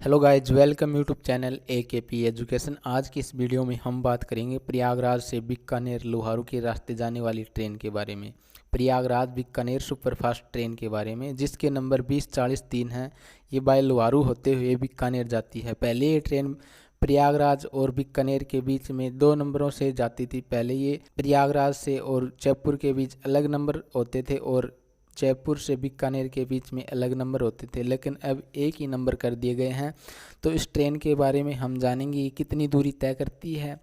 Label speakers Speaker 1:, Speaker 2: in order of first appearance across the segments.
Speaker 1: Hello guys, welcome YouTube channel AKP education. आज की इस वीडियो में हम बात करेंगे प्रयागराज से बीकानेर लोहारू के रास्ते जाने वाली ट्रेन के बारे में। प्रयागराज बीकानेर सुपरफास्ट ट्रेन के बारे में, जिसके नंबर 2043 हैं। ये बाय लोहारू होते हुए बीकानेर जाती है। पहले ये ट्रेन प्रयागराज और बीकानेर के बीच में 2 नंबरों से जाती थी। पहले ये प्रयागराज से और जयपुर के बीच अलग नंबर होते थे और जयपुर से बीकानेर के बीच में अलग नंबर होते थे, लेकिन अब एक ही नंबर कर दिए गए हैं। तो इस ट्रेन के बारे में हम जानेंगे कितनी दूरी तय करती है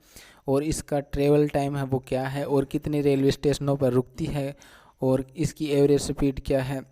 Speaker 1: और इसका ट्रेवल टाइम है वो क्या है और कितने रेलवे स्टेशनों पर रुकती है और इसकी एवरेज स्पीड क्या है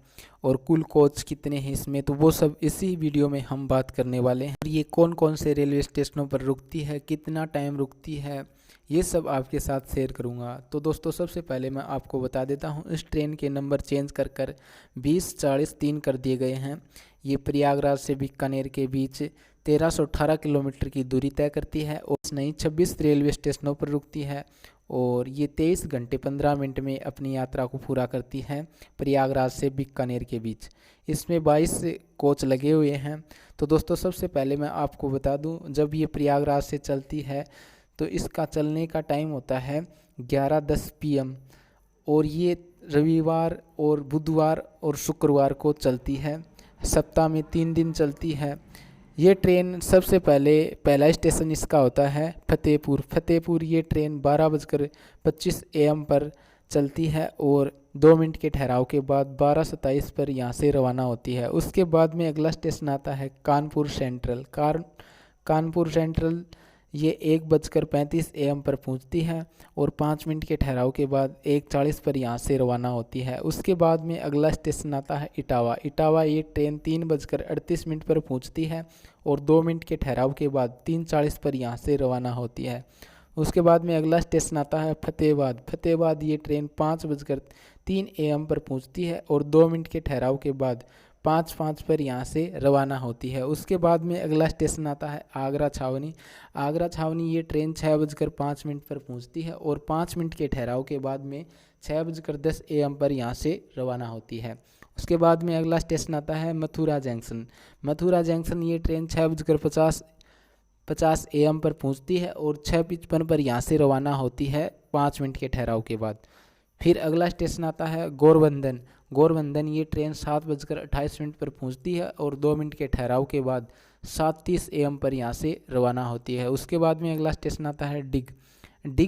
Speaker 1: और कुल कोच कितने हैं इसमें। तो वो सब इसी वीडियो में हम बात करने वाले हैं। ये कौन कौन से रेलवे स्टेशनों पर रुकती है, कितना टाइम रुकती है, ये सब आपके साथ शेयर करूंगा। तो दोस्तों, सबसे पहले मैं आपको बता देता हूं, इस ट्रेन के नंबर चेंज कर 2043 कर दिए गए हैं। ये प्रयागराज से बीकानेर के बीच 1318 किलोमीटर की दूरी तय करती है और नई 26 रेलवे स्टेशनों पर रुकती है और ये 23 घंटे 15 मिनट में अपनी यात्रा को पूरा करती है प्रयागराज से बीकानेर के बीच। इसमें 22 कोच लगे हुए हैं। तो दोस्तों, सबसे पहले मैं आपको बता दूं, जब ये प्रयागराज से चलती है तो इसका चलने का टाइम होता है 11:10 PM और ये रविवार और बुधवार और शुक्रवार को चलती है। सप्ताह में 3 दिन चलती है। ये ट्रेन सबसे पहला स्टेशन इसका होता है फतेहपुर। ये ट्रेन 12:25 AM पर चलती है और 2 मिनट के ठहराव के बाद 12:27 पर यहाँ से रवाना होती है। उसके बाद में अगला स्टेशन आता है कानपुर सेंट्रल। ये 1:35 AM पर पहुंचती है और 5 मिनट के ठहराव के बाद 1:40 पर यहाँ से रवाना होती है। उसके बाद में अगला स्टेशन आता है इटावा। ये ट्रेन 3:38 पर पहुंचती है और 2 मिनट के ठहराव के बाद 3:40 पर यहाँ से रवाना होती है। उसके बाद में अगला स्टेशन आता है फतेहाबाद। ये ट्रेन 5:03 AM पर पहुंचती है और 2 मिनट के ठहराव के बाद 5:05 पर यहाँ से रवाना होती है। उसके बाद में अगला स्टेशन आता है आगरा छावनी। ये ट्रेन 6:05 पर पहुँचती है और 5 मिनट के ठहराव के बाद में 6:10 AM पर यहाँ से रवाना होती है। उसके बाद में अगला स्टेशन आता है मथुरा जंक्शन। ये ट्रेन 6:50 AM पर पहुँचती है और 6:55 पर यहाँ से रवाना होती है 5 मिनट के ठहराव के बाद। फिर अगला स्टेशन आता है गोरबंदन। ये ट्रेन 7:28 पर पहुंचती है और 2 मिनट के ठहराव के बाद 7:30 AM पर यहाँ से रवाना होती है। उसके बाद में अगला स्टेशन आता है डिग।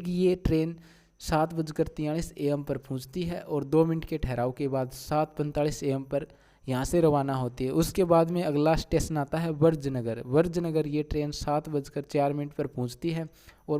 Speaker 1: ये ट्रेन 7:43 AM पर पहुंचती है और 2 मिनट के ठहराव के बाद 7:45 AM पर यहाँ से रवाना होती है। उसके बाद में अगला स्टेशन आता है वर्जनगर। ये ट्रेन 7:04 पर पहुँचती है और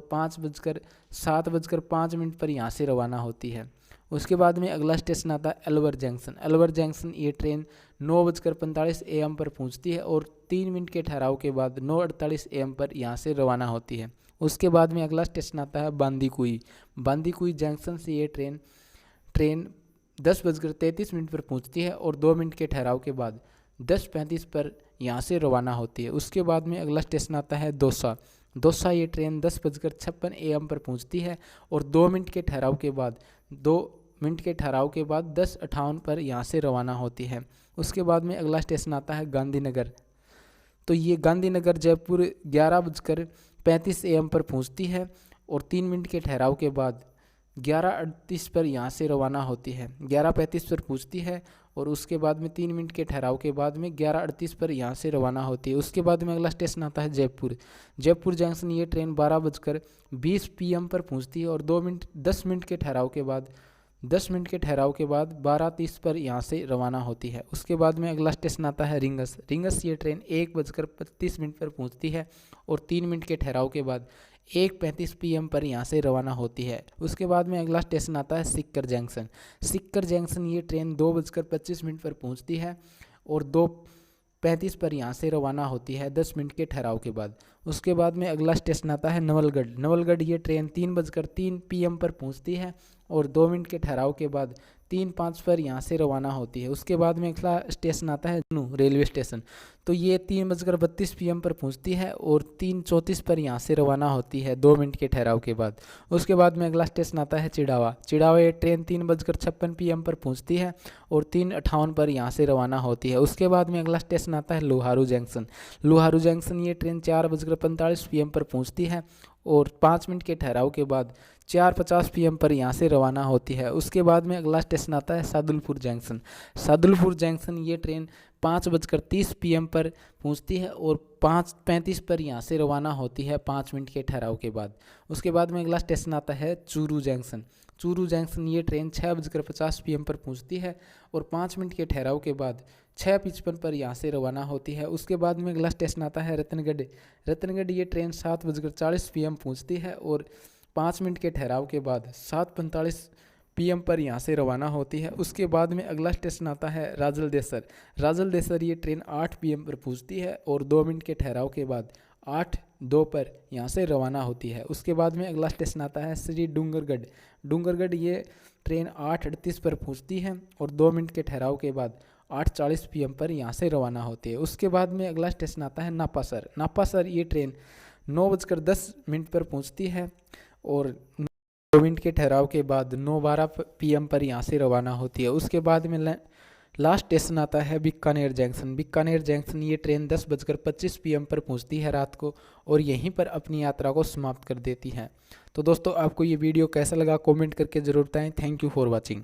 Speaker 1: 7:05 पर यहाँ से रवाना होती है। उसके बाद में अगला स्टेशन आता है अलवर जंक्शन। ये ट्रेन 9:45 AM पर पहुंचती है और 3 मिनट के ठहराव के बाद 9:48 AM पर यहाँ से रवाना होती है। उसके बाद में अगला स्टेशन आता है बांदीकुई जंक्शन से ये ट्रेन 10:33 पर पहुंचती है और 2 मिनट के ठहराव के बाद 10:35 पर यहाँ से रवाना होती है। उसके बाद में अगला स्टेशन आता है दौसा। ये ट्रेन 10:56 AM पर पहुंचती है और 2 मिनट के ठहराव के बाद 10:58 पर यहाँ से रवाना होती है। उसके बाद में अगला स्टेशन आता है गांधीनगर। तो ये गांधीनगर जयपुर 11:35 AM पर पहुँचती है और 3 मिनट के ठहराव के बाद 11:38 पर यहाँ से रवाना होती है। 11:35 पर पहुँचती है और उसके बाद में 3 मिनट के ठहराव के बाद में 11:38 पर यहाँ से रवाना होती है। उसके बाद में अगला स्टेशन आता है जयपुर जंक्शन। ये ट्रेन 12:20 PM पर पहुँचती है और 10 मिनट के ठहराव के बाद 12:30 पर यहाँ से रवाना होती है। उसके बाद में अगला स्टेशन आता है रिंगस। ये ट्रेन 1:35 पर पहुँचती है और 3 मिनट के ठहराव के बाद 1:35 PM पर यहाँ से रवाना होती है। उसके बाद में अगला स्टेशन आता है सिक्कर जंक्शन। ये ट्रेन 2:25 पर पहुँचती है और 2:35 पर यहाँ से रवाना होती है 10 मिनट के ठहराव के बाद। उसके बाद में अगला स्टेशन आता है नवलगढ़। ये ट्रेन 3:03 PM पर पहुँचती है और 2 मिनट के ठहराव के बाद 3:05 पर यहाँ से रवाना होती है। उसके बाद में अगला स्टेशन आता है जुनू रेलवे स्टेशन, तो ये 3:32 PM पर पहुँचती है और 3:34 पर यहाँ से रवाना होती है 2 मिनट के ठहराव के बाद। उसके बाद में अगला स्टेशन आता है चिड़ावा। चिड़ावा ये ट्रेन 3:56 PM पर पहुँचती है और 3:58 पर यहाँ से रवाना होती है। उसके बाद में अगला स्टेशन आता है लोहारू जंक्शन। लोहारू जंक्शन ये ट्रेन 4:45 PM पर पहुँचती है और 5 मिनट के ठहराव के बाद 4:50 PM पर यहाँ से रवाना होती है। उसके बाद में अगला स्टेशन आता है सादुलपुर जंक्शन। सादुलपुर जंक्शन ये ट्रेन 5:30 PM पर पहुँचती है और 5:35 पर यहाँ से रवाना होती है 5 मिनट के ठहराव के बाद। उसके बाद में अगला स्टेशन आता है चूरू जंक्शन। चूरू जंक्शन ये ट्रेन 6:50 PM पर पहुँचती है और 5 मिनट के ठहराव के बाद 6:55 पर यहाँ से रवाना होती है। उसके बाद में अगला स्टेशन आता है रतनगढ़। रतनगढ़ ये ट्रेन 7:40 PM पहुँचती है और 5 मिनट के ठहराव के बाद 7:45 PM पर यहाँ से रवाना होती है। उसके बाद में अगला स्टेशन आता है राजलदेसर। राजलदेसर ये ट्रेन 8 PM पर पहुँचती है और 2 मिनट के ठहराव के बाद 8:02 पर यहाँ से रवाना होती है। उसके बाद में अगला स्टेशन आता है श्री डूंगरगढ़। डूंगरगढ़ ये ट्रेन 8:38 पर पहुँचती है और 2 मिनट के ठहराव के बाद 8:40 PM पर यहाँ से रवाना होती है। उसके बाद में अगला स्टेशन आता है नापासर। नापासर ये ट्रेन 9:10 पर पहुँचती है और 2 मिनट के ठहराव के बाद 9:12 PM पर यहाँ से रवाना होती है। उसके बाद में लास्ट स्टेशन आता है बीकानेर जंक्शन। बीकानेर जंक्शन ये ट्रेन 10:25 PM पर पहुँचती है रात को और यहीं पर अपनी यात्रा को समाप्त कर देती है। तो दोस्तों आपको ये वीडियो कैसा लगा कमेंट करके ज़रूर बताएं। Thank you for watching.